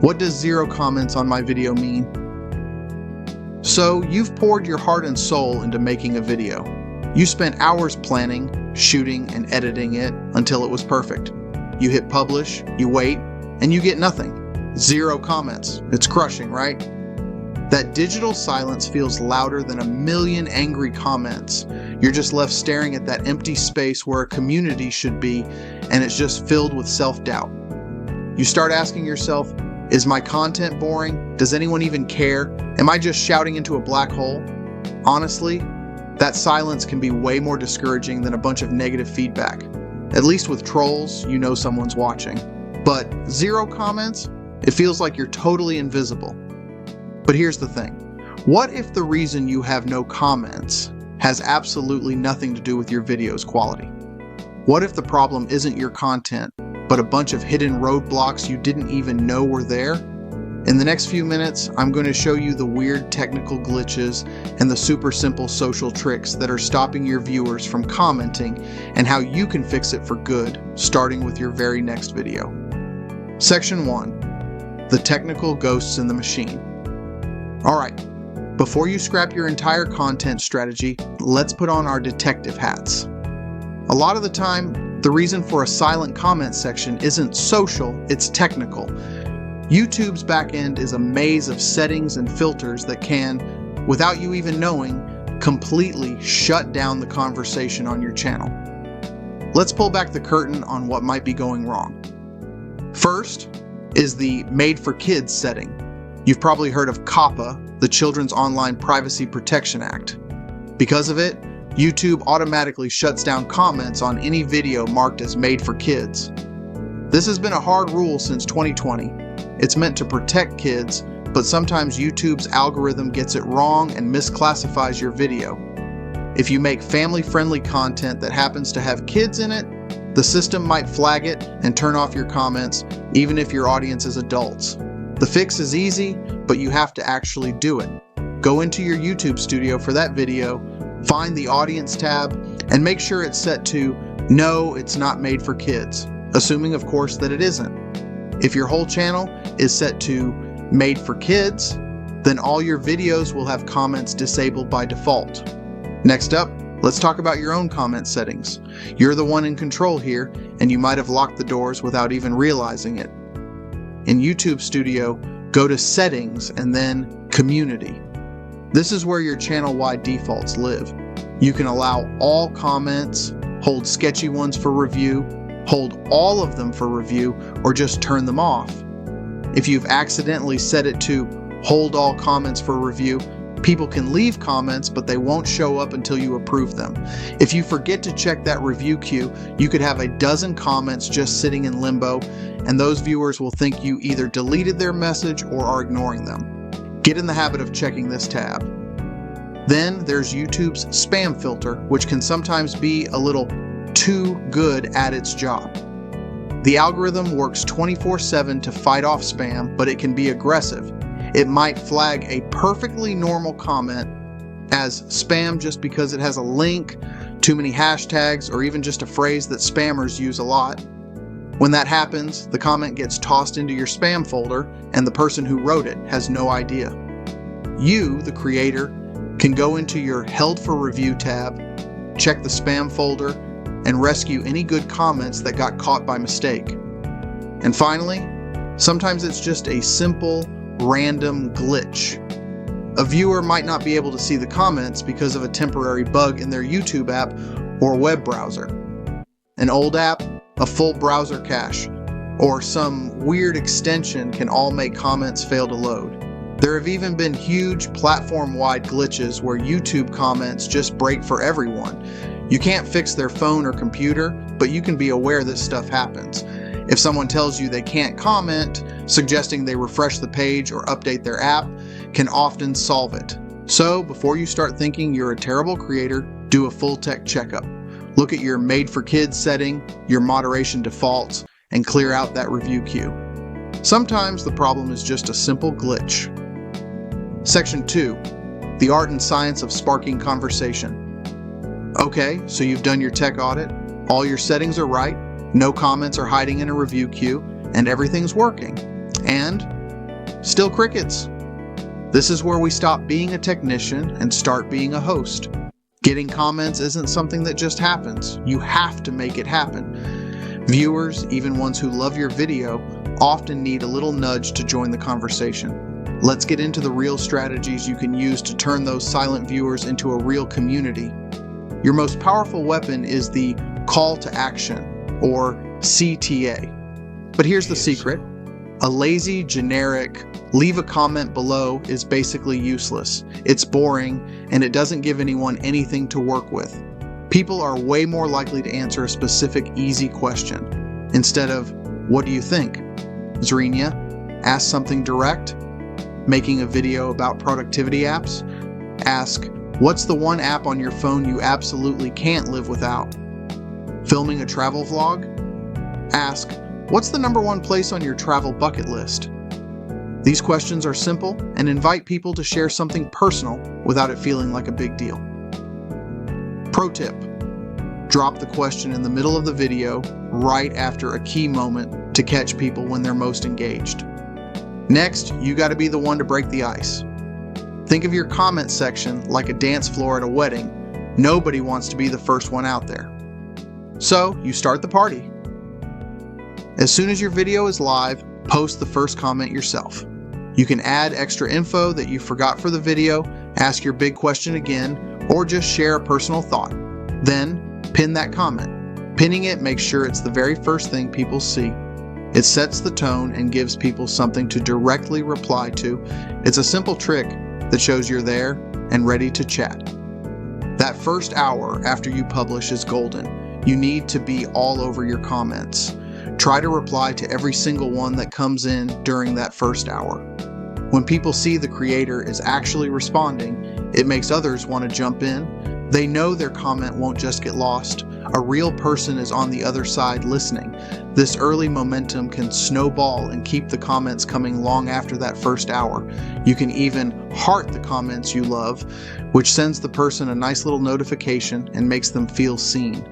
What does 0 comments on my video mean? So, you've poured your heart and soul into making a video. You spent hours planning, shooting, and editing it until it was perfect. You hit publish, you wait, and you get nothing. 0 comments. It's crushing, right? That digital silence feels louder than a million angry comments. You're just left staring at that empty space where a community should be, and it's just filled with self-doubt. You start asking yourself, is my content boring? Does anyone even care? Am I just shouting into a black hole? Honestly, that silence can be way more discouraging than a bunch of negative feedback. At least with trolls, you know someone's watching. But 0 comments? It feels like you're totally invisible. But here's the thing. What if the reason you have no comments has absolutely nothing to do with your video's quality? What if the problem isn't your content, but a bunch of hidden roadblocks you didn't even know were there? In the next few minutes, I'm going to show you the weird technical glitches and the super simple social tricks that are stopping your viewers from commenting and how you can fix it for good, starting with your very next video. Section 1. The technical ghosts in the machine. Alright, before you scrap your entire content strategy, let's put on our detective hats. A lot of the time, the reason for a silent comment section isn't social, it's technical. YouTube's backend is a maze of settings and filters that can, without you even knowing, completely shut down the conversation on your channel. Let's pull back the curtain on what might be going wrong. First is the Made for Kids setting. You've probably heard of COPPA, the Children's Online Privacy Protection Act. Because of it, YouTube automatically shuts down comments on any video marked as made for kids. This has been a hard rule since 2020. It's meant to protect kids, but sometimes YouTube's algorithm gets it wrong and misclassifies your video. If you make family-friendly content that happens to have kids in it, the system might flag it and turn off your comments, even if your audience is adults. The fix is easy, but you have to actually do it. Go into your YouTube studio for that video, find the audience tab, and make sure it's set to no, it's not made for kids, assuming of course that it isn't. If your whole channel is set to made for kids, then all your videos will have comments disabled by default. Next up, let's talk about your own comment settings. You're the one in control here, and you might have locked the doors without even realizing it. In YouTube Studio, go to Settings and then Community. This is where your channel-wide defaults live. You can allow all comments, hold sketchy ones for review, hold all of them for review, or just turn them off. If you've accidentally set it to hold all comments for review, people can leave comments, but they won't show up until you approve them. If you forget to check that review queue, you could have a dozen comments just sitting in limbo, and those viewers will think you either deleted their message or are ignoring them. Get in the habit of checking this tab. Then there's YouTube's spam filter, which can sometimes be a little too good at its job. The algorithm works 24/7 to fight off spam, but it can be aggressive. It might flag a perfectly normal comment as spam just because it has a link, too many hashtags, or even just a phrase that spammers use a lot. When that happens, the comment gets tossed into your spam folder, and the person who wrote it has no idea. You, the creator, can go into your Held for Review tab, check the spam folder, and rescue any good comments that got caught by mistake. And finally, sometimes it's just a simple, random glitch. A viewer might not be able to see the comments because of a temporary bug in their YouTube app or web browser. An old app, a full browser cache, or some weird extension can all make comments fail to load. There have even been huge platform-wide glitches where YouTube comments just break for everyone. You can't fix their phone or computer, but you can be aware this stuff happens. If someone tells you they can't comment, suggesting they refresh the page or update their app can often solve it. So before you start thinking you're a terrible creator, do a full tech checkup. Look at your Made for Kids setting, your moderation defaults, and clear out that review queue. Sometimes the problem is just a simple glitch. Section 2. The art and science of sparking conversation. Okay, so you've done your tech audit, all your settings are right, no comments are hiding in a review queue, and everything's working. And Still crickets. This is where we stop being a technician and start being a host. Getting comments isn't something that just happens. You have to make it happen. Viewers, even ones who love your video, often need a little nudge to join the conversation. Let's get into the real strategies you can use to turn those silent viewers into a real community. Your most powerful weapon is the call to action, or CTA. But here's the secret. A lazy, generic, leave a comment below is basically useless. It's boring, and it doesn't give anyone anything to work with. People are way more likely to answer a specific, easy question. Instead of, what do you think? Zrenia, ask something direct. Making a video about productivity apps? Ask, what's the one app on your phone you absolutely can't live without? Filming a travel vlog? Ask, what's the #1 place on your travel bucket list? These questions are simple and invite people to share something personal without it feeling like a big deal. Pro tip, drop the question in the middle of the video right after a key moment to catch people when they're most engaged. Next, you got to be the one to break the ice. Think of your comment section like a dance floor at a wedding. Nobody wants to be the first one out there. So, you start the party. As soon as your video is live, post the first comment yourself. You can add extra info that you forgot for the video, ask your big question again, or just share a personal thought. Then, pin that comment. Pinning it makes sure it's the very first thing people see. It sets the tone and gives people something to directly reply to. It's a simple trick that shows you're there and ready to chat. That first hour after you publish is golden. You need to be all over your comments. Try to reply to every single one that comes in during that first hour. When people see the creator is actually responding, it makes others want to jump in. They know their comment won't just get lost. A real person is on the other side listening. This early momentum can snowball and keep the comments coming long after that first hour. You can even heart the comments you love, which sends the person a nice little notification and makes them feel seen.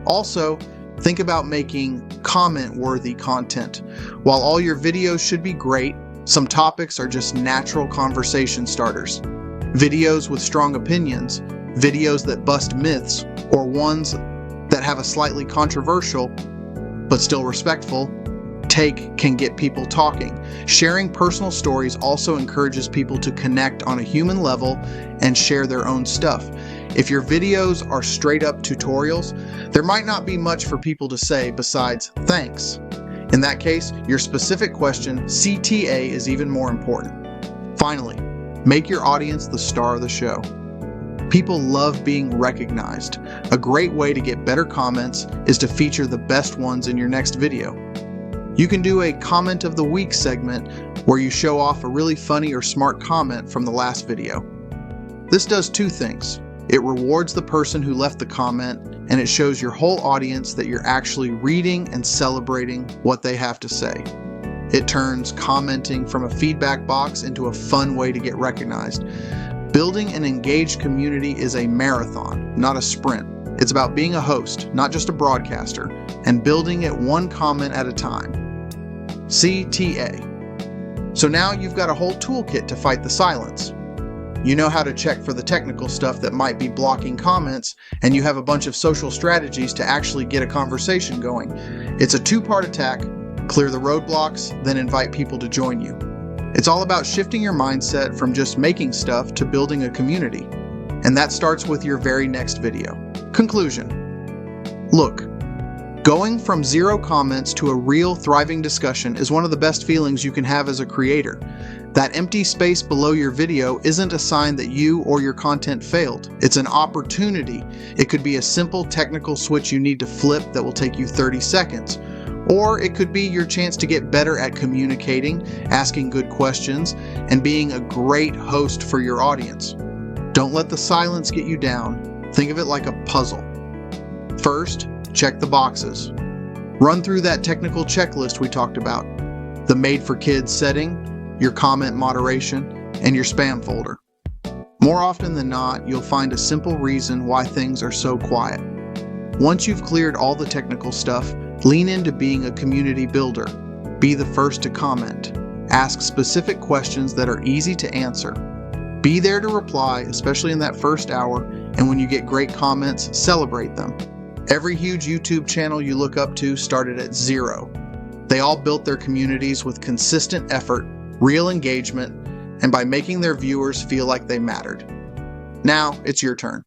Also, think about making comment-worthy content. While all your videos should be great, some topics are just natural conversation starters. Videos with strong opinions, videos that bust myths, or ones that have a slightly controversial, but still respectful, take can get people talking. Sharing personal stories also encourages people to connect on a human level and share their own stuff. If your videos are straight up tutorials, there might not be much for people to say besides thanks. In that case, your specific question, CTA, is even more important. Finally, make your audience the star of the show. People love being recognized. A great way to get better comments is to feature the best ones in your next video. You can do a comment of the week segment where you show off a really funny or smart comment from the last video. This does two things. It rewards the person who left the comment, and it shows your whole audience that you're actually reading and celebrating what they have to say. It turns commenting from a feedback box into a fun way to get recognized. Building an engaged community is a marathon, not a sprint. It's about being a host, not just a broadcaster, and building it one comment at a time. CTA. So now you've got a whole toolkit to fight the silence. You know how to check for the technical stuff that might be blocking comments, and you have a bunch of social strategies to actually get a conversation going. It's a two-part attack: clear the roadblocks, then invite people to join you. It's all about shifting your mindset from just making stuff to building a community. And that starts with your very next video. Conclusion. Look, going from 0 comments to a real thriving discussion is one of the best feelings you can have as a creator. That empty space below your video isn't a sign that you or your content failed. It's an opportunity. It could be a simple technical switch you need to flip that will take you 30 seconds. Or it could be your chance to get better at communicating, asking good questions, and being a great host for your audience. Don't let the silence get you down. Think of it like a puzzle. First, check the boxes. Run through that technical checklist we talked about. The Made for Kids setting, your comment moderation, and your spam folder. More often than not, you'll find a simple reason why things are so quiet. Once you've cleared all the technical stuff, lean into being a community builder. Be the first to comment. Ask specific questions that are easy to answer. Be there to reply, especially in that first hour, and when you get great comments, celebrate them. Every huge YouTube channel you look up to started at zero. They all built their communities with consistent effort, real engagement, and by making their viewers feel like they mattered. Now it's your turn.